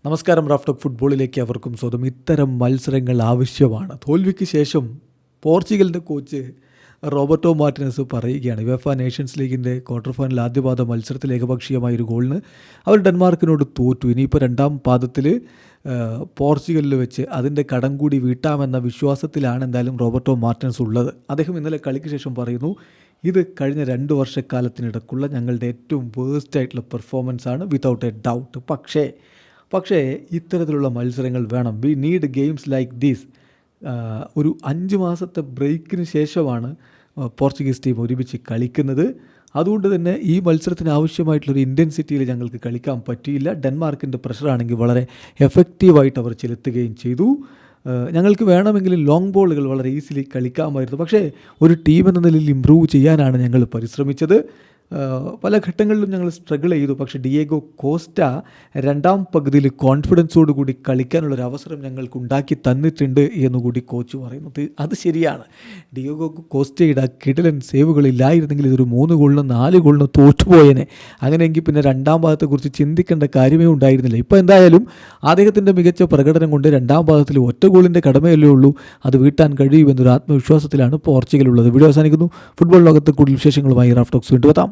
നമസ്കാരം. റാഫ്റ്റോക്ക് ഫുട്ബോളിലേക്ക് അവർക്കും സ്വന്തം. ഇത്തരം മത്സരങ്ങൾ ആവശ്യമാണ്. തോൽവിക്ക് ശേഷം പോർച്ചുഗലിൻ്റെ കോച്ച് റോബർട്ടോ മാർട്ടിനസ് പറയുകയാണ്, യുവേഫ നേഷൻസ് ലീഗിൻ്റെ ക്വാർട്ടർ ഫൈനൽ ആദ്യപാദ മത്സരത്തിൽ ഏകപക്ഷീയമായൊരു ഗോളിന് അവർ ഡെൻമാർക്കിനോട് തോറ്റു. ഇനിയിപ്പോൾ രണ്ടാം പാദത്തിൽ പോർച്ചുഗലിൽ വെച്ച് അതിൻ്റെ കടം കൂടി വീട്ടാമെന്ന വിശ്വാസത്തിലാണ് എന്തായാലും റോബർട്ടോ മാർട്ടിനസ് ഉള്ളത്. അദ്ദേഹം ഇന്നലെ കളിക്ക് ശേഷം പറയുന്നു, ഇത് കഴിഞ്ഞ 2 വർഷക്കാലത്തിനിടക്കുള്ള ഞങ്ങളുടെ ഏറ്റവും വേഴ്സ്റ്റ് ആയിട്ടുള്ള പെർഫോമൻസ് ആണ്, വിതൗട്ട് എ ഡൗട്ട്. പക്ഷേ ഇത്തരത്തിലുള്ള മത്സരങ്ങൾ വേണം. We need games like these. ഒരു 5 മാസത്തെ ബ്രേക്കിന് ശേഷമാണ് പോർച്ചുഗീസ് ടീം ഒരുമിച്ച് കളിക്കുന്നത്. അതുകൊണ്ട് തന്നെ ഈ മത്സരത്തിന് ആവശ്യമായിട്ടുള്ളൊരു ഇൻറ്റൻസിറ്റിയിൽ ഞങ്ങൾക്ക് കളിക്കാൻ പറ്റിയില്ല. ഡെൻമാർക്കിൻ്റെ പ്രഷറാണെങ്കിൽ വളരെ എഫക്റ്റീവായിട്ട് അവർ ചെലുത്തുകയും ചെയ്തു. ഞങ്ങൾക്ക് വേണമെങ്കിൽ ലോങ് ബോളുകൾ വളരെ ഈസിലി കളിക്കാമായിരുന്നു. പക്ഷേ ഒരു ടീം എന്ന നിലയിൽ ഇമ്പ്രൂവ് ചെയ്യാനാണ് ഞങ്ങൾ പരിശ്രമിച്ചത്. പല ഘട്ടങ്ങളിലും ഞങ്ങൾ സ്ട്രഗിൾ ചെയ്തു. പക്ഷേ ഡിയേഗോ കോസ്റ്റ രണ്ടാം പകുതിയിൽ കോൺഫിഡൻസോടുകൂടി കളിക്കാനുള്ളൊരു അവസരം ഞങ്ങൾക്ക് ഉണ്ടാക്കി തന്നിട്ടുണ്ട് എന്നുകൂടി കോച്ച് പറയുന്നത് അത് ശരിയാണ്. ഡിയേഗോ കോസ്റ്റയുടെ കിടിലൻ സേവുകളില്ലായിരുന്നെങ്കിൽ ഇതൊരു 3 ഗോളിന് 4 ഗോളിന് തോറ്റുപോയേനെ. അങ്ങനെയെങ്കിൽ പിന്നെ രണ്ടാം ഭാഗത്തെക്കുറിച്ച് ചിന്തിക്കേണ്ട കാര്യമേ ഉണ്ടായിരുന്നില്ല. ഇപ്പോൾ എന്തായാലും അദ്ദേഹത്തിൻ്റെ മികച്ച പ്രകടനം കൊണ്ട് രണ്ടാം ഭാഗത്തിൽ ഒറ്റ ഗോളിൻ്റെ കടമയല്ലേ ഉള്ളൂ, അത് വീട്ടാൻ കഴിയുമെന്നൊരു ആത്മവിശ്വാസത്തിലാണ് പോർച്ചുഗൽ ഉള്ളത്. വീഡിയോ അവസാനിക്കുന്നു. ഫുട്ബോൾ ലോകത്ത് കൂടുതൽ വിശേഷങ്ങളുമായി റാഫ്റ്റോക്സ് വീണ്ടും എത്താം.